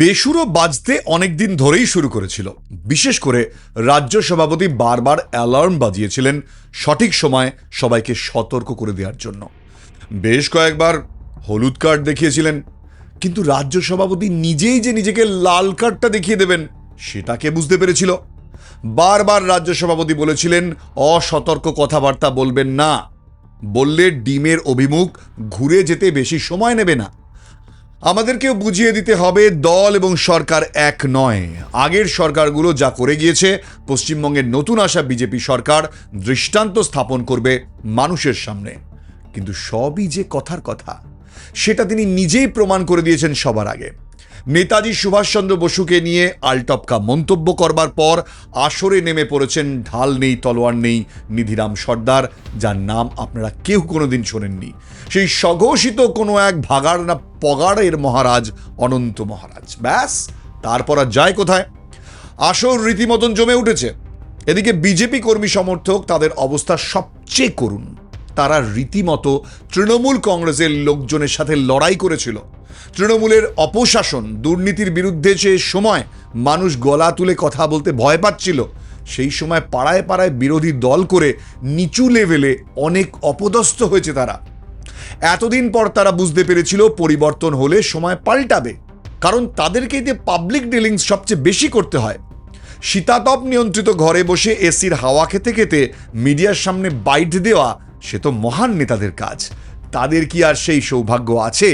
বেসুরো বাজতে অনেকদিন ধরেই শুরু করেছিল। বিশেষ করে রাজ্য সভাপতি বারবার অ্যালার্ম বাজিয়েছিলেন সঠিক সময় সবাইকে সতর্ক করে দেওয়ার জন্য। বেশ কয়েকবার হলুদ কার্ড দেখিয়েছিলেন, কিন্তু রাজ্য সভাপতি নিজেই যে নিজেকে লাল কার্ডটা দেখিয়ে দেবেন সেটাকে বুঝতে পেরেছিল। বারবার রাজ্য সভাপতি বলেছিলেন অসতর্ক কথাবার্তা বলবেন না, বললে ডিমের অভিমুখ ঘুরে যেতে বেশি সময় নেবে না। আমাদেরকেও বুঝিয়ে দিতে হবে দল এবং সরকার এক নয়। আগের সরকারগুলো যা করে গিয়েছে, পশ্চিমবঙ্গের নতুন আসা বিজেপি সরকার দৃষ্টান্ত স্থাপন করবে মানুষের সামনে। কিন্তু সবই যে কথার কথা, সেটা তিনি নিজেই প্রমাণ করে দিয়েছেন সবার আগে। নেতাজি সুভাষচন্দ্র বসুকে নিয়ে আলটপকা মন্তব্য করবার পর আসরে নেমে পড়েছেন ঢাল নেই তলোয়ার নেই নিধিরাম সর্দার, যার নাম আপনারা কেউ কোনোদিন শোনেননি। সেই স্বঘোষিত কোনো এক ভাগাড় না পগাড়ের মহারাজ অনন্ত মহারাজ। ব্যাস, তারপর আর যায় কোথায়? আসর রীতিমতন জমে উঠেছে। এদিকে বিজেপি কর্মী সমর্থক, তাদের অবস্থা সবচেয়ে করুণ। তারা রীতিমতো তৃণমূল কংগ্রেসের লোকজনের সাথে লড়াই করেছিল। তৃণমূলের অপশাসন, দুর্নীতির বিরুদ্ধে যে সময় মানুষ গলা তুলে কথা বলতে ভয় পাচ্ছিল, সেই সময় পাড়ায় পাড়ায় বিরোধী দল করে নিচু লেভেলে অনেক অপদস্থ হয়েছে তারা। এতদিন পর তারা বুঝতে পেরেছিল পরিবর্তন হলে সময় পাল্টাবে, কারণ তাদেরকে যে পাবলিক ডিলিংস সবচেয়ে বেশি করতে হয়। শীতাতপ নিয়ন্ত্রিত ঘরে বসে এসির হাওয়া খেতে খেতে মিডিয়ার সামনে বাইট দেওয়া, সে তো মহান নেতাদের কাজ। তাদের কি আর সেই সৌভাগ্য আছে?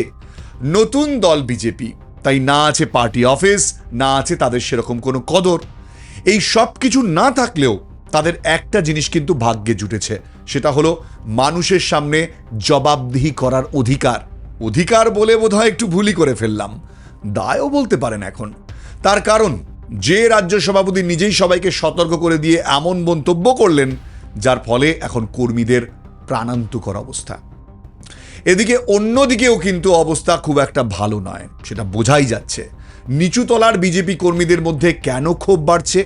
নতুন দল বিজেপি, তাই না আছে পার্টি অফিস, না আছে তাদের সেরকম কোনো কদর। এই সব কিছু না থাকলেও তাদের একটা জিনিস কিন্তু ভাগ্যে জুটেছে, সেটা হলো মানুষের সামনে জবাবদিহি করার অধিকার। অধিকার বলে বোধহয় একটু ভুলই করে ফেললাম, দায়ও বলতে পারেন এখন। তার কারণ, যে রাজ্য সভাপতি নিজেই সবাইকে সতর্ক করে দিয়ে এমন মন্তব্য করলেন, যার ফলে এখন কর্মীদের প্রাণান্তকর অবস্থা। এদিকে অন্যদিকেও কিন্তু অবস্থা খুব একটা ভালো নয়, সেটা বোঝাই যাচ্ছে। নিচু তলার বিজেপি কর্মীদের মধ্যে কেন ক্ষোভ বাড়ছে?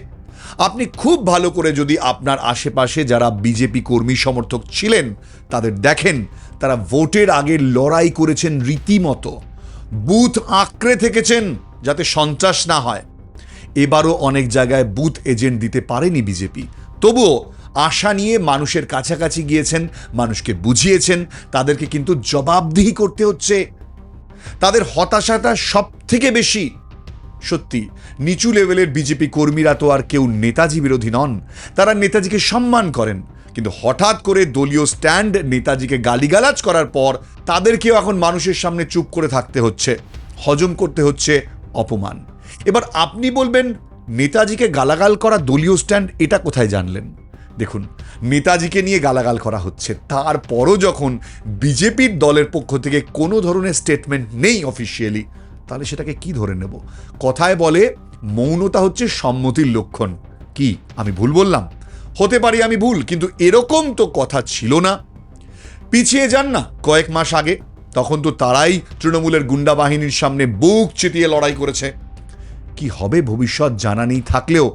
আপনি খুব ভালো করে যদি আপনার আশেপাশে যারা বিজেপি কর্মী সমর্থক ছিলেন তাদের দেখেন, তারা ভোটের আগে লড়াই করেছেন রীতিমতো, বুথ আঁকড়ে থেকেছেন যাতে সন্ত্রাস না হয়। এবারও অনেক জায়গায় বুথ এজেন্ট দিতে পারেনি বিজেপি, তবুও আশা নিয়ে মানুষের কাছাকাছি গিয়েছেন, মানুষকে বুঝিয়েছেন। তাদেরকে কিন্তু জবাবদিহি করতে হচ্ছে। তাদের হতাশাটা সব থেকে বেশি। সত্যি, নিচু লেভেলের বিজেপি কর্মীরা তো আর কেউ নেতাজি বিরোধী নন, তারা নেতাজিকে সম্মান করেন। কিন্তু হঠাৎ করে দলীয় স্ট্যান্ড নেতাজিকে গালিগালাজ করার পর তাদেরকেও এখন মানুষের সামনে চুপ করে থাকতে হচ্ছে, হজম করতে হচ্ছে অপমান। এবার আপনি বলবেন, নেতাজিকে গালাগাল করা দলীয় স্ট্যান্ড, এটা কোথায় জানলেন? দেখুন, নেতাজিকে নিয়ে গালাগাল করা হচ্ছে, তারপরও যখন বিজেপির দলের পক্ষ থেকে কোনো ধরনের স্টেটমেন্ট নেই অফিসিয়ালি, তাহলে সেটাকে কি ধরে নেব? কথায় বলে মৌনতা হচ্ছে সম্মতির লক্ষণ। কি আমি ভুল বললাম? হতে পারি আমি ভুল, কিন্তু এরকম তো কথা ছিল না। পিছিয়ে যান না কয়েক মাস আগে, তখন তো তারাই তৃণমূলের গুন্ডা বাহিনীর সামনে বুক চিতিয়ে লড়াই করেছে। কি হবে ভবিষ্যৎ জানা নেই থাকলেও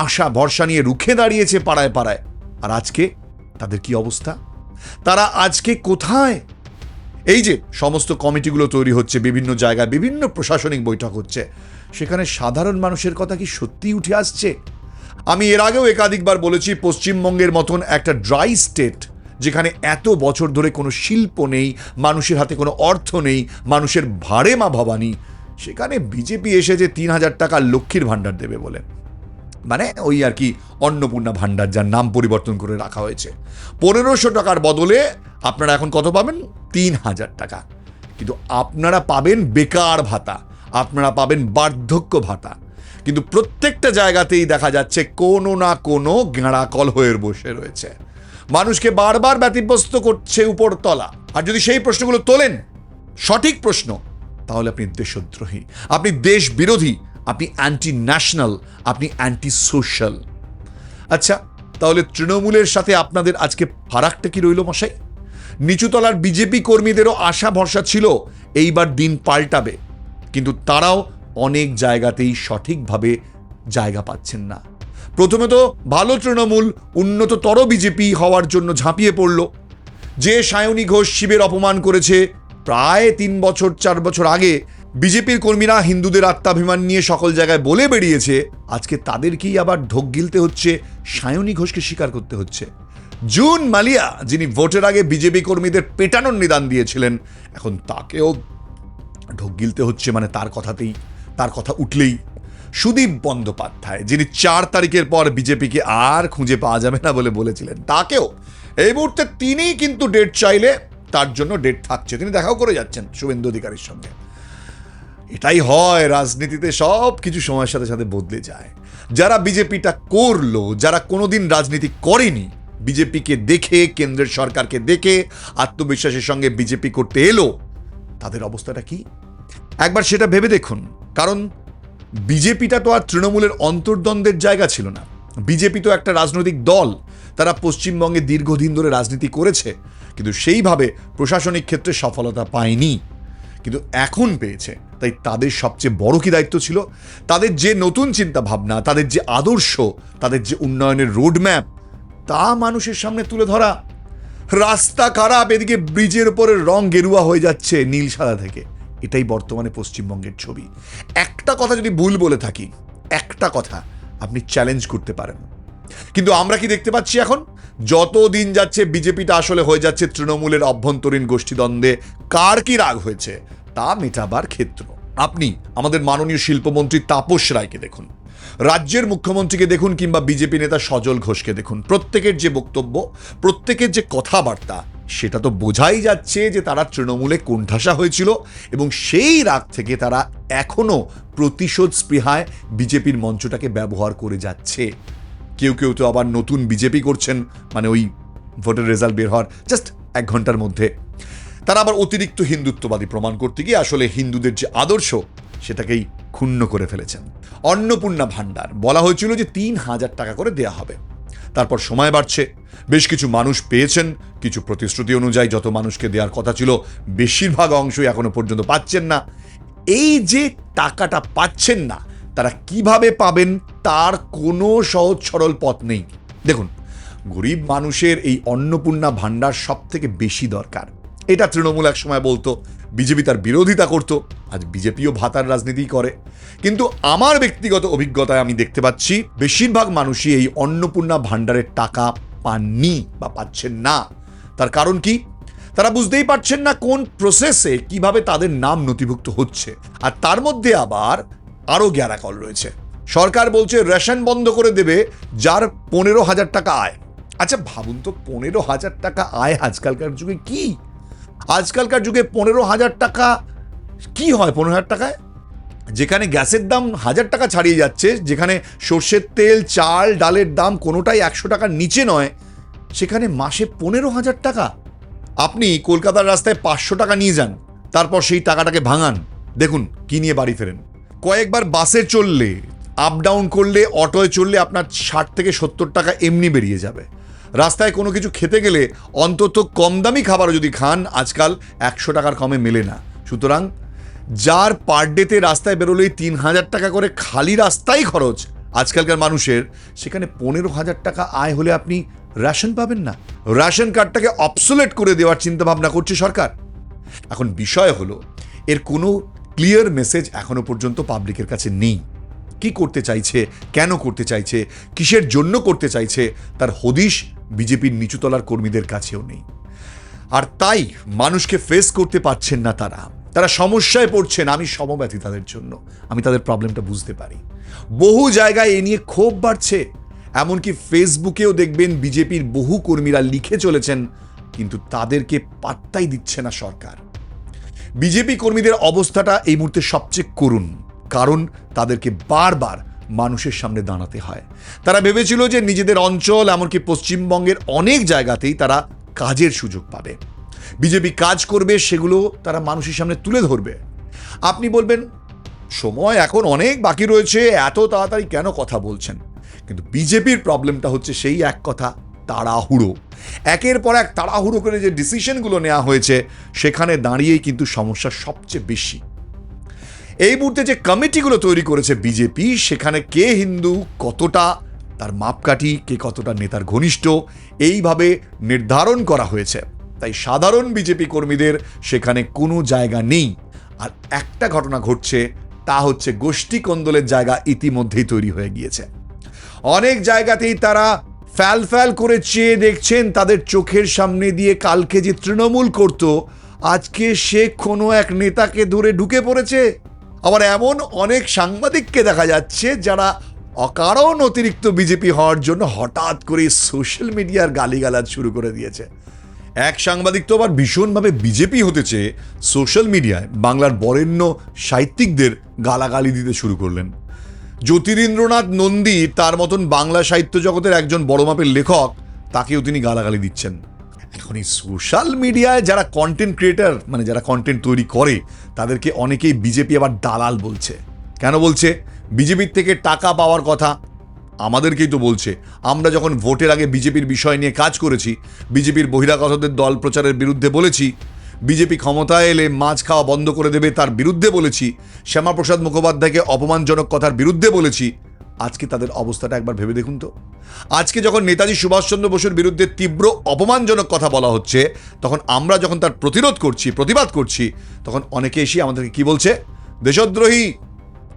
আশা ভরসা নিয়ে রুখে দাঁড়িয়েছে পাড়ায় পাড়ায়। আর আজকে তাদের কি অবস্থা? তারা আজকে কোথায়? এই যে সমস্ত কমিটিগুলো তৈরি হচ্ছে, বিভিন্ন জায়গায় বিভিন্ন প্রশাসনিক বৈঠক হচ্ছে, সেখানে সাধারণ মানুষের কথা কি সত্যিই উঠে আসছে? আমি এর আগেও একাধিকবার বলেছি, পশ্চিমবঙ্গের মতন একটা ড্রাই স্টেট, যেখানে এত বছর ধরে কোনো শিল্প নেই, মানুষের হাতে কোনো অর্থ নেই, মানুষের ভাড়ে মা ভবানী, সেখানে বিজেপি এসেছে 3,000 টাকা লক্ষ্মীর ভাণ্ডার দেবে বলে। মানে ওই আর কি অন্নপূর্ণা ভাণ্ডার, যার নাম পরিবর্তন করে রাখা হয়েছে। 1500 টাকার বদলে আপনারা এখন কত পাবেন? 3,000 টাকা। কিন্তু আপনারা পাবেন বেকার ভাতা, আপনারা পাবেন বার্ধক্য ভাতা। কিন্তু প্রত্যেকটা জায়গাতেই দেখা যাচ্ছে কোনো না কোনো গেঁড়াকল হয়ে বসে রয়েছে, মানুষকে বারবার ব্যতিব্যস্ত করছে উপরতলা। আর যদি সেই প্রশ্নগুলো তোলেন, সঠিক প্রশ্ন, তাহলে আপনি দেশদ্রোহী, আপনি দেশ বিরোধী, আপনি অ্যান্টি ন্যাশনাল, আপনি অ্যান্টি সোশ্যাল। আচ্ছা, তাহলে তৃণমূলের সাথে আপনাদের আজকে ফারাকটা কি রইল মশাই? নিচুতলার বিজেপি কর্মীদেরও আশা ভরসা ছিল এইবার দিন পাল্টাবে, কিন্তু তারাও অনেক জায়গাতেই সঠিকভাবে জায়গা পাচ্ছেন না। প্রথমে তো ভালো তৃণমূল উন্নততর বিজেপি হওয়ার জন্য ঝাঁপিয়ে পড়ল। যে সায়নী ঘোষ শিবের অপমান করেছে প্রায় 3 বছর 4 বছর আগে, বিজেপির কর্মীরা হিন্দুদের আত্মাভিমান নিয়ে সকল জায়গায় বলে বেরিয়েছে, আজকে তাদেরকেই আবার ঢোক গিলতে হচ্ছে, সায়নী ঘোষকে স্বীকার করতে হচ্ছে। জুন মালিয়া, যিনি ভোটের আগে বিজেপি কর্মীদের পেটানোর নিদান দিয়েছিলেন, এখন তাকেও ঢোক গিলতে হচ্ছে, মানে তার কথা উঠলেই। সুদীপ বন্দ্যোপাধ্যায়, যিনি 4 তারিখের পর বিজেপিকে আর খুঁজে পাওয়া যাবে না বলে বলেছিলেন, তাকেও এই মুহূর্তে তিনিই কিন্তু ডেট চাইলে তার জন্য ডেট থাকছে, তিনি দেখাও করে যাচ্ছেন শুভেন্দু অধিকারীর সঙ্গে। এটাই হয় রাজনীতিতে, সব কিছু সময়ের সাথে সাথে বদলে যায়। যারা বিজেপিটা করলো, যারা কোনোদিন রাজনীতি করেনি, বিজেপিকে দেখে, কেন্দ্রের সরকারকে দেখে আত্মবিশ্বাসের সঙ্গে বিজেপি করতে এলো, তাদের অবস্থাটা কি একবার সেটা ভেবে দেখুন। কারণ বিজেপিটা তো আর তৃণমূলের অন্তর্দ্বন্দ্বের জায়গা ছিল না। বিজেপি তো একটা রাজনৈতিক দল, তারা পশ্চিমবঙ্গে দীর্ঘদিন ধরে রাজনীতি করেছে, কিন্তু সেইভাবে প্রশাসনিক ক্ষেত্রে সফলতা পায়নি, কিন্তু এখন পেয়েছে। তাই তাদের সবচেয়ে বড় কি দায়িত্ব ছিল? তাদের যে নতুন চিন্তা ভাবনা, তাদের যে আদর্শ, তাদের যে উন্নয়নের রোডম্যাপ, তা মানুষের সামনে তুলে ধরা। রাস্তা খারাপ, এদিকে ব্রিজের উপরে রং গেরুয়া হয়ে যাচ্ছে নীল সাদা থেকে। এটাই বর্তমানে পশ্চিমবঙ্গের ছবি। একটা কথা যদি ভুল বলে থাকি, একটা কথা আপনি চ্যালেঞ্জ করতে পারেন, কিন্তু আমরা কি দেখতে পাচ্ছি এখন? যত দিন যাচ্ছে বিজেপিটা আসলে হয়ে যাচ্ছে তৃণমূলের অভ্যন্তরীণ গোষ্ঠীদ্বন্দ্বে কার কি রাগ হয়েছে তা মেটাবার ক্ষেত্র। আপনি আমাদের মাননীয় শিল্পমন্ত্রী তাপস রায়কে দেখুন, রাজ্যের মুখ্যমন্ত্রীকে দেখুন, কিংবা বিজেপি নেতা সজল ঘোষকে দেখুন, প্রত্যেকের যে বক্তব্য, প্রত্যেকের যে কথাবার্তা, সেটা তো বোঝাই যাচ্ছে যে তারা তৃণমূলে কোণঠাসা হয়েছিল এবং সেই রাগ থেকে তারা এখনো প্রতিশোধ স্পৃহায় বিজেপির মঞ্চটাকে ব্যবহার করে যাচ্ছে। কেউ কেউ তো আবার নতুন বিজেপি করছেন, মানে ওই ভোটের রেজাল্ট বের হওয়ার জাস্ট 1 ঘন্টার মধ্যে তারা আবার অতিরিক্ত হিন্দুত্ববাদী প্রমাণ করতে গিয়ে আসলে হিন্দুদের যে আদর্শ সেটাকেই ক্ষুণ্ণ করে ফেলেছেন। অন্নপূর্ণা ভাণ্ডার বলা হয়েছিল যে 3,000 টাকা করে দেয়া হবে, তারপর সময় বাড়ছে, বেশ কিছু মানুষ পেয়েছেন, কিছু প্রতিশ্রুতি অনুযায়ী যত মানুষকে দেওয়ার কথা ছিল বেশিরভাগ অংশই এখনো পর্যন্ত পাচ্ছেন না। এই যে টাকাটা পাচ্ছেন না, তারা কিভাবে পাবেন তার কোনো সহজ সরল পথ নেই। দেখুন, গরিব মানুষের এই অন্নপূর্ণা ভাণ্ডার সব থেকে বেশি দরকার। এটা তৃণমূল এক সময় বলতো, বিজেপি তার বিরোধিতা করত, আজ বিজেপিও ভাতার রাজনীতি করে। কিন্তু আমার ব্যক্তিগত অভিজ্ঞতায় আমি দেখতে পাচ্ছি বেশিরভাগ মানুষই এই অন্নপূর্ণা ভাণ্ডারের টাকা পাননি বা পাচ্ছেন না। তার কারণ কি? তারা বুঝতেই পারছেন না কোন প্রসেসে কিভাবে তাদের নাম নথিভুক্ত হচ্ছে। আর তার মধ্যে আবার আরও গ্যারাকল রয়েছে। সরকার বলছে রেশন বন্ধ করে দেবে যার 15,000 টাকা আয়। আচ্ছা ভাবুন তো, 15,000 টাকা আয় আজকালকার যুগে কি? আজকালকার যুগে 15,000 টাকা কি হয়? 15,000 টাকায় যেখানে গ্যাসের দাম 1,000 টাকা ছাড়িয়ে যাচ্ছে, যেখানে সর্ষের তেল, চাল, ডালের দাম কোনোটাই 100 টাকার নিচে নয়, সেখানে মাসে 15,000 টাকা। আপনি কলকাতার রাস্তায় 500 টাকা নিয়ে যান, তারপর সেই টাকাটাকে ভাঙান, দেখুন কি নিয়ে বাড়ি ফেরেন। কয়েকবার বাসে চললে, আপ ডাউন করলে, অটোয় চললে আপনার 60 থেকে 70 টাকা এমনি বেরিয়ে যাবে। রাস্তায় কোনো কিছু খেতে গেলে অন্তত কম দামি খাবারও যদি খান, আজকাল 100 টাকার কমে মেলে না। সুতরাং যার পার ডেতে রাস্তায় বেরোলেই 3,000 টাকা করে খালি রাস্তাই খরচ আজকালকার মানুষের, সেখানে 15,000 টাকা আয় হলে আপনি রেশন পাবেন না। রেশন কার্ডটাকে অবসোলেট করে দেওয়ার চিন্তা ভাবনা করছে সরকার। এখন বিষয় হলো, এর কোনো ক্লিয়ার মেসেজ এখনো পর্যন্ত পাবলিকের কাছে নেই। কি করতে চাইছে, কেন করতে চাইছে, কিসের জন্য করতে চাইছে, তার হদিশ বিজেপির নিচুতলার কর্মীদের কাছেও নেই। আর তাই মানুষকে ফেস করতে পারছেন না তারা সমস্যায় পড়ছেন। আমি সমব্যথী তাদের জন্য, আমি তাদের প্রবলেমটা বুঝতে পারি। বহু জায়গায় এ নিয়ে ক্ষোভ বাড়ছে, এমনকি ফেসবুকেও দেখবেন বিজেপির বহু কর্মীরা লিখে চলেছেন, কিন্তু তাদেরকে পাত্তাই দিচ্ছে না সরকার। বিজেপি কর্মীদের অবস্থাটা এই মুহূর্তে সবচেয়ে করুণ, কারণ তাদেরকে বারবার মানুষের সামনে দাঁড়াতে হয়। তারা ভেবেছিল যে নিজেদের অঞ্চল, এমনকি পশ্চিমবঙ্গের অনেক জায়গাতেই তারা কাজের সুযোগ পাবে, বিজেপি কাজ করবে, সেগুলো তারা মানুষের সামনে তুলে ধরবে। আপনি বলবেন সময় এখন অনেক বাকি রয়েছে, এত তাড়াতাড়ি কেন কথা বলছেন? কিন্তু বিজেপির প্রবলেমটা হচ্ছে সেই এক কথা, তাড়াহুড়ো। একের পর এক তাড়াহুড়ো করে যে ডিসিশনগুলো নেওয়া হয়েছে, সেখানে দাঁড়িয়েই কিন্তু সমস্যা সবচেয়ে বেশি। এই মুহূর্তে যে কমিটিগুলো তৈরি করেছে বিজেপি, সেখানে কে হিন্দু, কতটা তার মাপকাঠি, কে কতটা নেতার ঘনিষ্ঠ, এইভাবে নির্ধারণ করা হয়েছে। তাই সাধারণ বিজেপি কর্মীদের সেখানে কোনো জায়গা নেই। আর একটা ঘটনা ঘটছে, তা হচ্ছে গোষ্ঠী কোন্দলের জায়গা ইতিমধ্যেই তৈরি হয়ে গিয়েছে। অনেক জায়গাতেই তারা ফ্যাল ফ্যাল করে চেয়ে দেখছেন তাদের চোখের সামনে দিয়ে কালকে যে তৃণমূল করত, আজকে সে কোনো এক নেতাকে ধরে ঢুকে পড়েছে। আবার এমন অনেক সাংবাদিককে দেখা যাচ্ছে যারা অকারণ অতিরিক্ত বিজেপি হওয়ার জন্য হঠাৎ করে সোশ্যাল মিডিয়ার গালিগালাজ শুরু করে দিয়েছে। এক সাংবাদিক তো আবার ভীষণভাবে বিজেপি হতে চেয়ে সোশ্যাল মিডিয়ায় বাংলার বরেণ্য সাহিত্যিকদের গালাগালি দিতে শুরু করলেন। জ্যোতিরিন্দ্রনাথ নন্দী তার মতন বাংলা সাহিত্য জগতের একজন বড় মাপের লেখক, তাকেও তিনি গালাগালি দিচ্ছেন। এখন এই সোশ্যাল মিডিয়ায় যারা কন্টেন্ট ক্রিয়েটার, মানে যারা কন্টেন্ট তৈরি করে, তাদেরকে অনেকেই বিজেপি আবার দালাল বলছে। কেন বলছে? বিজেপির থেকে টাকা পাওয়ার কথা আমাদেরকেই তো বলছে। আমরা যখন ভোটের আগে বিজেপির বিষয় নিয়ে কাজ করেছি, বিজেপির বহিরাগতদের দল প্রচারের বিরুদ্ধে বলেছি, বিজেপি ক্ষমতায় এলে মাছ খাওয়া বন্ধ করে দেবে তার বিরুদ্ধে বলেছি, শ্যামাপ্রসাদ মুখোপাধ্যায়কে অপমানজনক কথার বিরুদ্ধে বলেছি। আজকে তাদের অবস্থাটা একবার ভেবে দেখুন তো। আজকে যখন নেতাজি সুভাষচন্দ্র বসুর বিরুদ্ধে তীব্র অপমানজনক কথা বলা হচ্ছে, তখন আমরা যখন তার প্রতিরোধ করছি, প্রতিবাদ করছি, তখন অনেকে এসে আমাদেরকে কি বলছে? দেশদ্রোহী,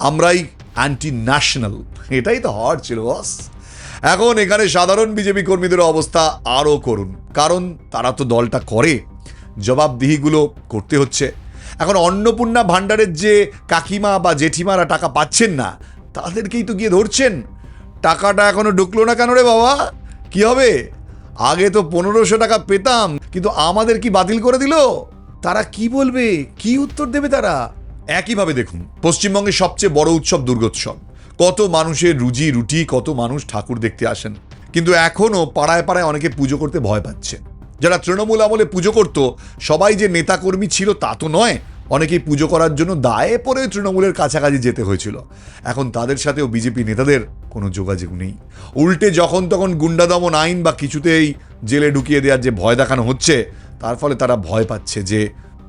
আমরাই অ্যান্টি ন্যাশনাল। এটাই তো হওয়ার ছিল বস। এখন এখানে সাধারণ বিজেপি কর্মীদের অবস্থা আরও করুন, কারণ তারা তো দলটা করে, জবাবদিহিগুলো করতে হচ্ছে। এখন অন্নপূর্ণা ভাণ্ডারের যে কাকিমা বা জেঠিমারা টাকা পাচ্ছেন না, তাদেরকেই তো গিয়ে ধরছেন। টাকাটা এখনো ঢুকলো না কেন রে বাবা? কি হবে? আগে তো 1500 টাকা পেতাম, কিন্তু আমাদের কি বাতিল করে দিল? তারা কি বলবে, কি উত্তর দেবে তারা? একইভাবে দেখুন, পশ্চিমবঙ্গের সবচেয়ে বড় উৎসব দুর্গোৎসব। কত মানুষের রুজি রুটি, কত মানুষ ঠাকুর দেখতে আসেন, কিন্তু এখনও পাড়ায় পাড়ায় অনেকে পুজো করতে ভয় পাচ্ছে। যারা তৃণমূল আমলে পুজো করত, সবাই যে নেতাকর্মী ছিল তা তো নয়। অনেকেই পুজো করার জন্য দায়ে পড়ে তৃণমূলের কাছাকাছি যেতে হয়েছিল। এখন তাদের সাথেও বিজেপি নেতাদের কোনো যোগাযোগ নেই। উল্টে যখন তখন গুন্ডা দমন আইন বা কিছুতেই জেলে ঢুকিয়ে দেওয়ার যে ভয় দেখানো হচ্ছে, তার ফলে তারা ভয় পাচ্ছে যে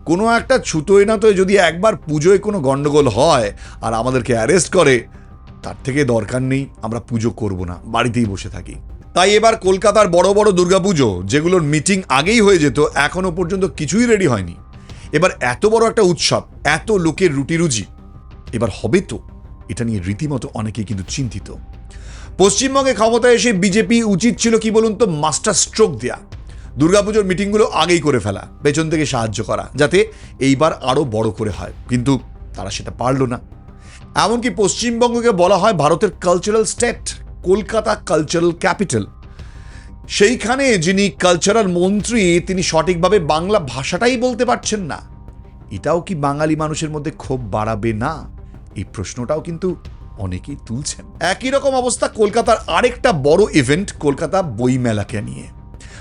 কোনো একটা ছুতোয় না তো যদি একবার পুজোয় কোনো গন্ডগোল হয় আর আমাদেরকে অ্যারেস্ট করে, তার থেকে দরকার নেই, আমরা পুজো করব না, বাড়িতেই বসে থাকি। তাই এবার কলকাতার বড় বড় দুর্গাপুজো, যেগুলোর মিটিং আগেই হয়ে যেত, এখনো পর্যন্ত কিছুই রেডি হয়নি। এবার এত বড় একটা উৎসব, এত লোকের রুটি রুজি, এবার হবে তো? এটা নিয়ে রীতিমতো অনেকেই কিন্তু চিন্তিত। পশ্চিমবঙ্গে ক্ষমতায় এসে বিজেপি উচিত ছিল কি বলুন তো, মাস্টার স্ট্রোক দেয়া, দুর্গাপুজোর মিটিংগুলো আগেই করে ফেলা, পেছন থেকে সাহায্য করা, যাতে এইবার আরও বড় করে হয়। কিন্তু তারা সেটা পারল না। এমনকি পশ্চিমবঙ্গকে বলা হয় ভারতের cultural state, Kolkata cultural capital. সেইখানে যিনি কালচারাল মন্ত্রী, তিনি সঠিকভাবে বাংলা ভাষাটাই বলতে পারছেন না। এটাও কি বাঙালি মানুষের মধ্যে ক্ষোভ বাড়াবে না? এই প্রশ্নটাও কিন্তু অনেকেই তুলছেন। একই রকম অবস্থা কলকাতার আরেকটা বড় ইভেন্ট, কলকাতা বইমেলাকে নিয়ে।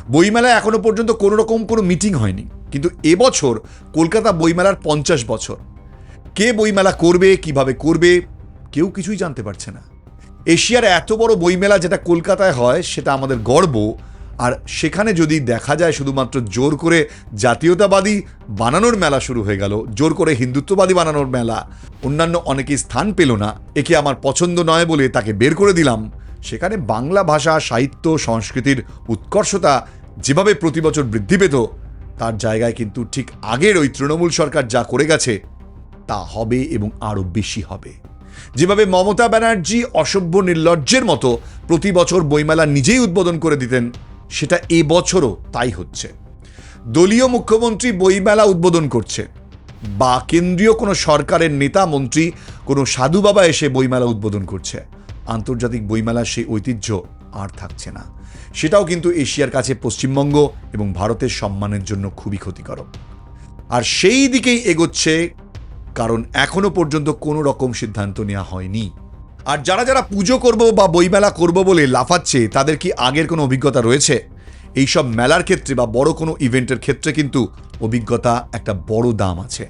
বইমেলা এখনো পর্যন্ত কোনো রকম কোনো মিটিং হয়নি, কিন্তু এবছর কলকাতা বইমেলার 50 বছর। কে বইমেলা করবে, কিভাবে করবে, কেউ কিছুই জানতে পারছে না। এশিয়ার এত বড় বইমেলা যেটা কলকাতায় হয়, সেটা আমাদের গর্ব। আর সেখানে যদি দেখা যায় শুধুমাত্র জোর করে জাতীয়তাবাদী বানানোর মেলা শুরু হয়ে গেল, জোর করে হিন্দুত্ববাদী বানানোর মেলা, অন্যান্য অনেকেই স্থান পেল না, একে আমার পছন্দ নয় বলে তাকে বের করে দিলাম, সেখানে বাংলা ভাষা, সাহিত্য, সংস্কৃতির উৎকর্ষতা যেভাবে প্রতি বছর বৃদ্ধি পেত, তার জায়গায় কিন্তু ঠিক আগের ওই তৃণমূল সরকার যা করে গেছে তা হবে এবং আরও বেশি হবে। যেভাবে মমতা ব্যানার্জি অসভ্য নির্লজ্জের মতো প্রতি বছর বইমেলা নিজেই উদ্বোধন করে দিতেন, সেটা এবছরও তাই হচ্ছে। দলীয় মুখ্যমন্ত্রী বইমেলা উদ্বোধন করছে, বা কেন্দ্রীয় কোনো সরকারের নেতা মন্ত্রী, কোনো সাধু বাবা এসে বইমেলা উদ্বোধন করছে। আন্তর্জাতিক বইমেলার সেই ঐতিহ্য আর থাকছে না। সেটাও কিন্তু এশিয়ার কাছে পশ্চিমবঙ্গ এবং ভারতের সম্মানের জন্য খুবই ক্ষতিকারক। আর সেই দিকেই এগোচ্ছে, কারণ এখনো পর্যন্ত কোনো রকম সিদ্ধান্ত নেওয়া হয়নি। আর যারা যারা পুজো করব বা বইমেলা করব বলে লাফাচ্ছে, তাদের কি আগের কোনো অভিজ্ঞতা রয়েছে? এইসব মেলার ক্ষেত্রে বা বড় কোনো ইভেন্টের ক্ষেত্রে কিন্তু অভিজ্ঞতা একটা বড় দাম আছে।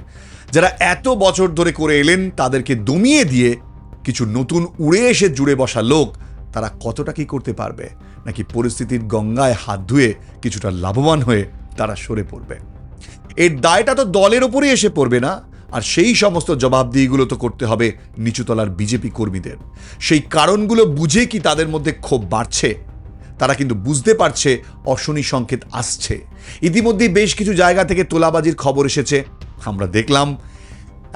যারা এত বছর ধরে করে এলেন, তাদেরকে দমিয়ে দিয়ে কিছু নতুন উড়ে এসে জুড়ে বসা লোক, তারা কতটা কি করতে পারবে? নাকি পরিস্থিতির গঙ্গায় হাত ধুয়ে কিছুটা লাভবান হয়ে তারা সরে পড়বে? এর দায়টা তো দলের ওপরই এসে পড়বে না? আর সেই সমস্ত জবাবদিহিগুলো তো করতে হবে নিচুতলার বিজেপি কর্মীদের। সেই কারণগুলো বুঝে কি তাদের মধ্যে ক্ষোভ বাড়ছে? তারা কিন্তু বুঝতে পারছে অশনি সংকেত আসছে। ইতিমধ্যে বেশ কিছু জায়গা থেকে তোলাবাজির খবর এসেছে। আমরা দেখলাম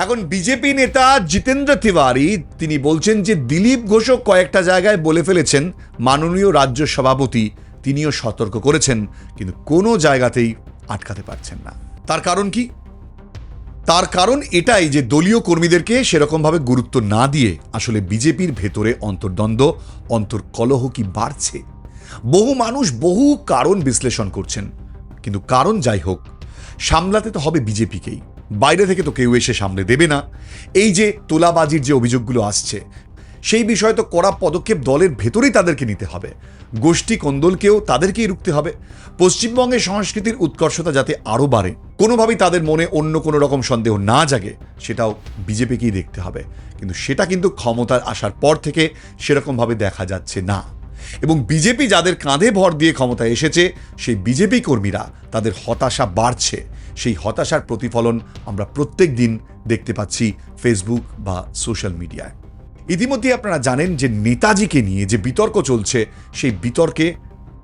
এখন বিজেপি নেতা জিতেন্দ্র তিওয়ারি তিনি বলছেন যে দিলীপ ঘোষও কয়েকটা জায়গায় বলে ফেলেছেন, মাননীয় রাজ্য সভাপতি তিনিও সতর্ক করেছেন, কিন্তু কোনো জায়গাতেই আটকাতে পারছেন না। তার কারণ কি? তার কারণ এটাই যে দলীয় কর্মীদেরকে সেরকমভাবে গুরুত্ব না দিয়ে আসলে বিজেপির ভেতরে অন্তর্দ্বন্দ্ব, অন্তর্কলহ কি বাড়ছে। বহু মানুষ বহু কারণ বিশ্লেষণ করছেন, কিন্তু কারণ যাই হোক, সামলাতে তো হবে বিজেপিকেই, বাইরে থেকে তো কেউ এসে সামলে দেবে না। এই যে তোলাবাজির যে অভিযোগগুলো আসছে, সেই বিষয়ে তো কড়া পদক্ষেপ দলের ভেতরেই তাদেরকে নিতে হবে। গোষ্ঠী কোন্দলকেও তাদেরকেই রুখতে হবে। পশ্চিমবঙ্গের সংস্কৃতির উৎকর্ষতা যাতে আরও বাড়ে, কোনোভাবেই তাদের মনে অন্য কোনো রকম সন্দেহ না জাগে, সেটাও বিজেপিকেই দেখতে হবে। কিন্তু সেটা কিন্তু ক্ষমতার আসার পর থেকে সেরকমভাবে দেখা যাচ্ছে না। এবং বিজেপি যাদের কাঁধে ভর দিয়ে ক্ষমতায় এসেছে, সেই বিজেপি কর্মীরা তাদের হতাশা বাড়ছে। সেই হতাশার প্রতিফলন আমরা প্রত্যেক দিন দেখতে পাচ্ছি ফেসবুক বা সোশ্যাল মিডিয়ায়। ইতিমধ্যে আপনারা জানেন যে নেতাজিকে নিয়ে যে বিতর্ক চলছে, সেই বিতর্কে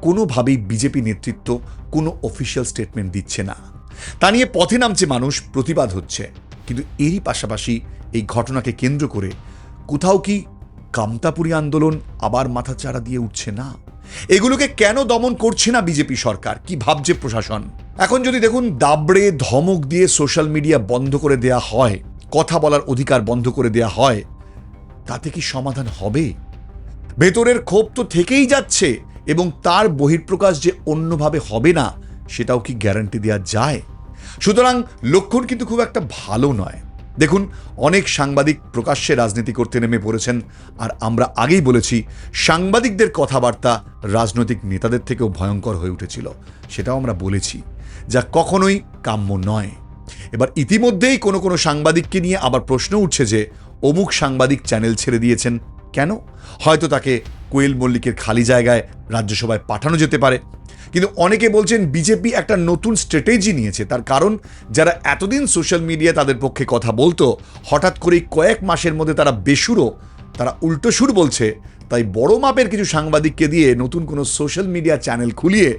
কোনোভাবেই বিজেপি নেতৃত্ব কোনো অফিসিয়াল স্টেটমেন্ট দিচ্ছে না। তা নিয়ে পথে নামছে মানুষ, প্রতিবাদ হচ্ছে। কিন্তু এরই পাশাপাশি এই ঘটনাকে কেন্দ্র করে কোথাও কি কামতাপুরী আন্দোলন আবার মাথাচাড়া দিয়ে উঠছে না? এগুলোকে কেন দমন করছে না বিজেপি সরকার? কি ভাবছে প্রশাসন? এখন যদি দেখুন দাবড়ে ধমক দিয়ে সোশ্যাল মিডিয়া বন্ধ করে দেয়া হয়, কথা বলার অধিকার বন্ধ করে দেয়া হয়, তাতে কি সমাধান হবে? ভেতরের ক্ষোভ তো থেকেই যাচ্ছে, এবং তার বহিঃপ্রকাশ যে অন্যভাবে হবে না, সেটাও কি গ্যারান্টি দেওয়া যায়? সুতরাং লক্ষণ কিন্তু খুব একটা ভালো নয়। দেখুন, অনেক সাংবাদিক প্রকাশ্যে রাজনীতি করতে নেমে পড়েছেন, আর আমরা আগেই বলেছি সাংবাদিকদের কথাবার্তা রাজনৈতিক নেতাদের থেকেও ভয়ঙ্কর হয়ে উঠেছিল। সেটাও আমরা বলেছি, যা কখনোই কাম্য নয়। এবার ইতিমধ্যেই কোনো সাংবাদিককে নিয়ে আবার প্রশ্ন উঠছে যে অমুক সাংবাদিক চ্যানেল ছেড়ে দিয়েছেন কেন? হয়তো তাকে কোয়েল মল্লিকের খালি জায়গায় রাজ্যসভায় পাঠানো যেতে পারে। কিন্তু অনেকে বলছেন বিজেপি একটা নতুন স্ট্র্যাটেজি নিয়েছে। তার কারণ, যারা এতদিন সোশ্যাল মিডিয়া তাদের পক্ষে কথা বলতো, হঠাৎ করেই কয়েক মাসের মধ্যে তারা বেসুরো, তারা উল্টো সুর বলছে। তাই বড় মাপের কিছু সাংবাদিককে দিয়ে নতুন কোনো সোশ্যাল মিডিয়া চ্যানেল খুলিয়ে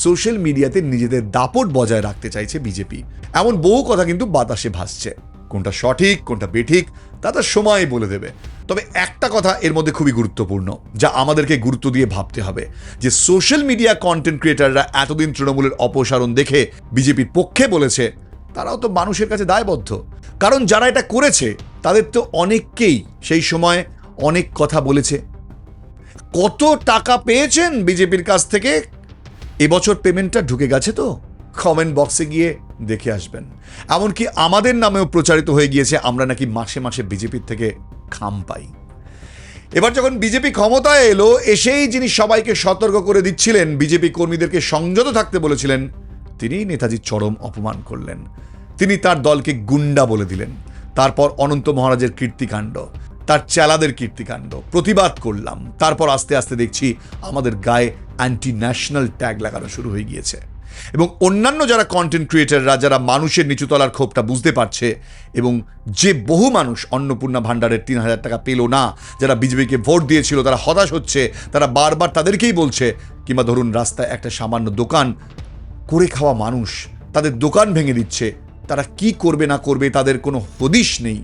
সোশ্যাল মিডিয়াতে নিজেদের দাপট বজায় রাখতে চাইছে বিজেপি। এমন বহু কথা কিন্তু বাতাসে ভাসছে। কোনটা সঠিক কোনটা বেঠিক তা তার সময় বলে দেবে। তবে একটা কথা এর মধ্যে খুবই গুরুত্বপূর্ণ, যা আমাদেরকে গুরুত্ব দিয়ে ভাবতে হবে, যে সোশ্যাল মিডিয়া কন্টেন্ট ক্রিয়েটাররা এতদিন তৃণমূলের অপসারণ দেখে বিজেপির পক্ষে বলেছে, তারাও তো মানুষের কাছে দায়বদ্ধ। কারণ যারা এটা করেছে তাদের তো অনেককেই সেই সময় অনেক কথা বলেছে। কত টাকা পেয়েছেন বিজেপির কাছ থেকে, এবছর পেমেন্টটা ঢুকে গেছে তো, কমেন্ট বক্সে গিয়ে দেখে আসবেন। এমনকি আমাদের নামেও প্রচারিত হয়ে গিয়েছে আমরা নাকি মাসে মাসে বিজেপির থেকে খাম পাই। এবার যখন বিজেপি ক্ষমতায় এলো, এসেই যিনি সবাইকে সতর্ক করে দিচ্ছিলেন, বিজেপি কর্মীদেরকে সংযত থাকতে বলেছিলেন, তিনি নেতাজির চরম অপমান করলেন। তিনি তার দলকে গুন্ডা বলে দিলেন। তারপর অনন্ত মহারাজের কীর্তিকাণ্ড, তার চেলাদের কীর্তিকাণ্ড প্রতিবাদ করলাম। তারপর আস্তে আস্তে দেখছি আমাদের গায়ে অ্যান্টি ন্যাশনাল ট্যাগ লাগানো শুরু হয়ে গিয়েছে। এবং অন্যান্য যারা কন্টেন্ট ক্রিয়েটাররা, যারা মানুষের নিচুতলার ক্ষোভটা বুঝতে পারছে, এবং যে বহু মানুষ অন্নপূর্ণা ভাণ্ডারের ৩,০০০ টাকা পেল না, যারা বিজেপিকে ভোট দিয়েছিল, তারা হতাশ হচ্ছে, তারা বারবার তাদেরকেই বলছে। কিংবা ধরুন রাস্তায় একটা সামান্য দোকান করে খাওয়া মানুষ, তাদের দোকান ভেঙে দিচ্ছে, তারা কি করবে না করবে তাদের কোনো হদিশ নেই।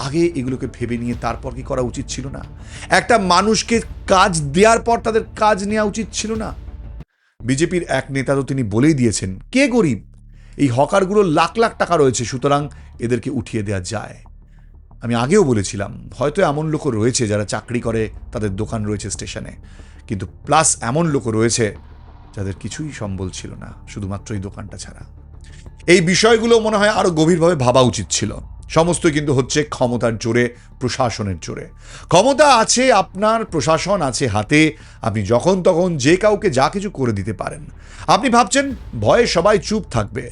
আগে এগুলোকে ভেবে নিয়ে তারপর কি করা উচিত ছিল না? একটা মানুষকে কাজ দেওয়ার পর তাদের কাজ নেওয়া উচিত ছিল না? বিজেপির এক নেতা তো তিনি বলেই দিয়েছেন, কে গরিব? এই হকারগুলো লাখ লাখ টাকা রয়েছে, সুতরাং এদেরকে উঠিয়ে দেওয়া যায়। আমি আগেও বলেছিলাম, হয়তো এমন লোকও রয়েছে যারা চাকরি করে, তাদের দোকান রয়েছে স্টেশনে, কিন্তু প্লাস এমন লোকও রয়েছে যাদের কিছুই সম্বল ছিল না, শুধুমাত্র এই দোকানটা ছাড়া। এই বিষয়গুলো মনে হয় আরো গভীরভাবে ভাবা উচিত ছিল। সমস্তই কিন্তু হচ্ছে ক্ষমতার জোরে, প্রশাসনের জোরে। ক্ষমতা আছে আপনার, প্রশাসন আছে হাতে, আপনি যখন তখন যে কাউকে যা কিছু করে দিতে পারেন। আপনি ভাবছেন ভয়ে সবাই চুপ থাকবে,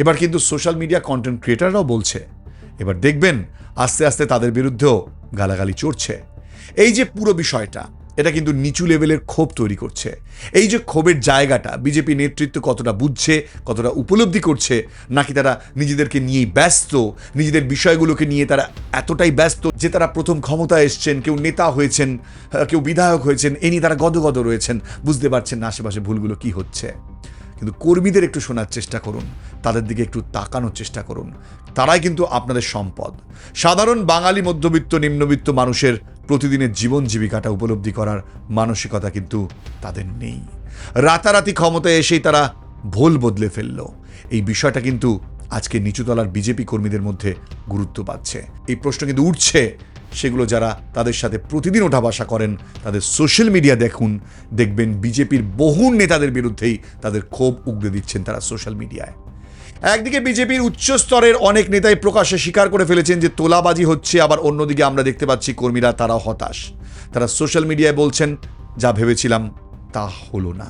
এবার কিন্তু সোশ্যাল মিডিয়া কন্টেন্ট ক্রিয়েটাররাও বলছে। এবার দেখবেন আস্তে আস্তে তাদের বিরুদ্ধেও গালাগালি চড়ছে। এই যে পুরো বিষয়টা, এটা কিন্তু নিচু লেভেলের ক্ষোভ তৈরি করছে। এই যে ক্ষোভের জায়গাটা, বিজেপি নেতৃত্ব কতটা বুঝছে, কতটা উপলব্ধি করছে, নাকি তারা নিজেদেরকে নিয়েই ব্যস্ত, নিজেদের বিষয়গুলোকে নিয়ে তারা এতটাই ব্যস্ত যে তারা প্রথম ক্ষমতায় এসছেন, কেউ নেতা হয়েছেন, কেউ বিধায়ক হয়েছেন, এ নিয়ে তারা গদগদ রয়েছেন, বুঝতে পারছেন না আশেপাশে ভুলগুলো কি হচ্ছে। কিন্তু কর্মীদের একটু শোনার চেষ্টা করুন, তাদের দিকে একটু তাকানোর চেষ্টা করুন। তারাই কিন্তু আপনাদের সম্পদ। সাধারণ বাঙালি মধ্যবিত্ত নিম্নবিত্ত মানুষের প্রতিদিনের জীবন জীবিকাটা উপলব্ধি করার মানসিকতা কিন্তু তাদের নেই। রাতারাতি ক্ষমতায় এসেই তারা ভোল বদলে ফেলল। এই বিষয়টা কিন্তু আজকে নিচুতলার বিজেপি কর্মীদের মধ্যে গুরুত্ব পাচ্ছে। এই প্রশ্ন কিন্তু উঠছে, সেগুলো যারা তাদের সাথে প্রতিদিন ওঠা বসা করেন তাদের সোশ্যাল মিডিয়া দেখবেন বিজেপির বহু নেতাদের বিরুদ্ধেই তাদের ক্ষোভ উগড়ে দিচ্ছেন তারা সোশ্যাল মিডিয়ায়। একদিকে বিজেপির উচ্চ স্তরের অনেক নেতাই প্রকাশ্যে স্বীকার করে ফেলেছেন যে তোলাবাজি হচ্ছে, আবার অন্যদিকে আমরা দেখতে পাচ্ছি কর্মীরা তারাও হতাশ। তারা সোশ্যাল মিডিয়ায় বলছেন যা ভেবেছিলাম তা হলো না।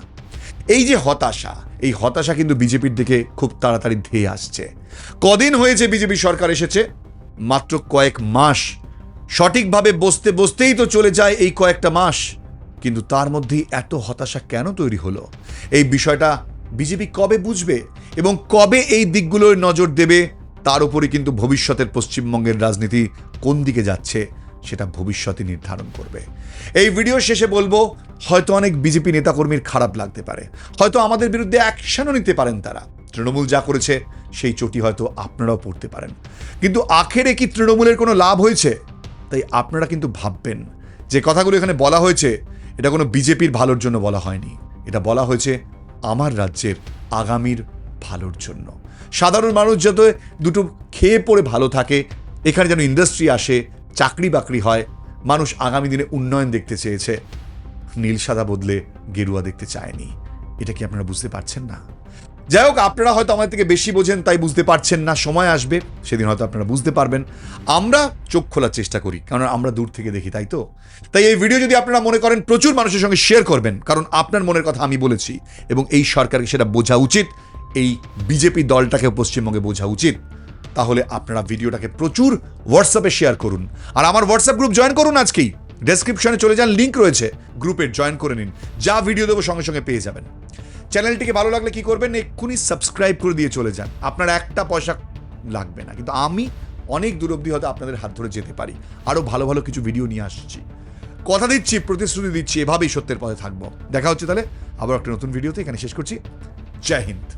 এই যে হতাশা, এই হতাশা কিন্তু বিজেপির দিকে খুব তাড়াতাড়ি ধেয়ে আসছে। কদিন হয়েছে বিজেপি সরকার এসেছে? মাত্র কয়েক মাস। সঠিকভাবে বসতেই তো চলে যায় এই কয়েকটা মাস, কিন্তু তার মধ্যেই এত হতাশা কেন তৈরি হলো? এই বিষয়টা বিজেপি কবে বুঝবে এবং কবে এই দিকগুলোর নজর দেবে, তার উপরে কিন্তু ভবিষ্যতের পশ্চিমবঙ্গের রাজনীতি কোন দিকে যাচ্ছে সেটা ভবিষ্যতে নির্ধারণ করবে। এই ভিডিও শেষে বলবো, হয়তো অনেক বিজেপি নেতাকর্মীর খারাপ লাগতে পারে, হয়তো আমাদের বিরুদ্ধে অ্যাকশনও নিতে পারেন তারা। তৃণমূল যা করেছে সেই চটি হয়তো আপনারাও পড়তে পারেন, কিন্তু আখেরে কি তৃণমূলের কোনো লাভ হয়েছে? তাই আপনারা কিন্তু ভাববেন যে কথাগুলো এখানে বলা হয়েছে এটা কোনো বিজেপির ভালোর জন্য বলা হয়নি, এটা বলা হয়েছে আমার রাজ্যের আগামীর ভালোর জন্য। সাধারণ মানুষ যাতে দুটো খেয়ে পড়ে ভালো থাকে, এখানে যেন ইন্ডাস্ট্রি আসে, চাকরি বাকরি হয়, মানুষ আগামী দিনে উন্নয়ন দেখতে চেয়েছে, নীল সাদা বদলে গেরুয়া দেখতে চায়নি। এটা কি আপনারা বুঝতে পারছেন না? যাই হোক, আপনারা হয়তো আমাদের থেকে বেশি বোঝেন তাই বুঝতে পারছেন না, সময় আসবে সেদিন হয়তো আপনারা বুঝতে পারবেন। আমরা চোখ খোলার চেষ্টা করি, কারণ আমরা দূর থেকে দেখি, তাই তো। তাই এই ভিডিও যদি আপনারা মনে করেন প্রচুর মানুষের সঙ্গে শেয়ার করবেন, কারণ আপনার মনের কথা আমি বলেছি এবং এই সরকারকে সেটা বোঝা উচিত, এই বিজেপি দলটাকে পশ্চিমবঙ্গে বোঝা উচিত। তাহলে আপনারা ভিডিওটাকে প্রচুর হোয়াটসঅ্যাপে শেয়ার করুন, আর আমার হোয়াটসঅ্যাপ গ্রুপ জয়েন করুন আজকেই। ডেসক্রিপশনে চলে যান, লিঙ্ক রয়েছে, গ্রুপের জয়েন করে নিন, যা ভিডিও দেবো সঙ্গে সঙ্গে পেয়ে যাবেন। চ্যানেলটিকে ভালো লাগলে কি করবেন, এক্ষুনি সাবস্ক্রাইব করে দিয়ে চলে যান, আপনার একটা পয়সা লাগবে না, কিন্তু আমি অনেক দূর অবধি হয়তো আপনাদের হাত ধরে যেতে পারি, আরও ভালো ভালো কিছু ভিডিও নিয়ে আসছি। কথা দিচ্ছি, প্রতিশ্রুতি দিচ্ছি, এভাবেই সত্যের পথে থাকবো। দেখা হচ্ছে তাহলে আবার একটা নতুন ভিডিওতে, এখানে শেষ করছি। জয় হিন্দ।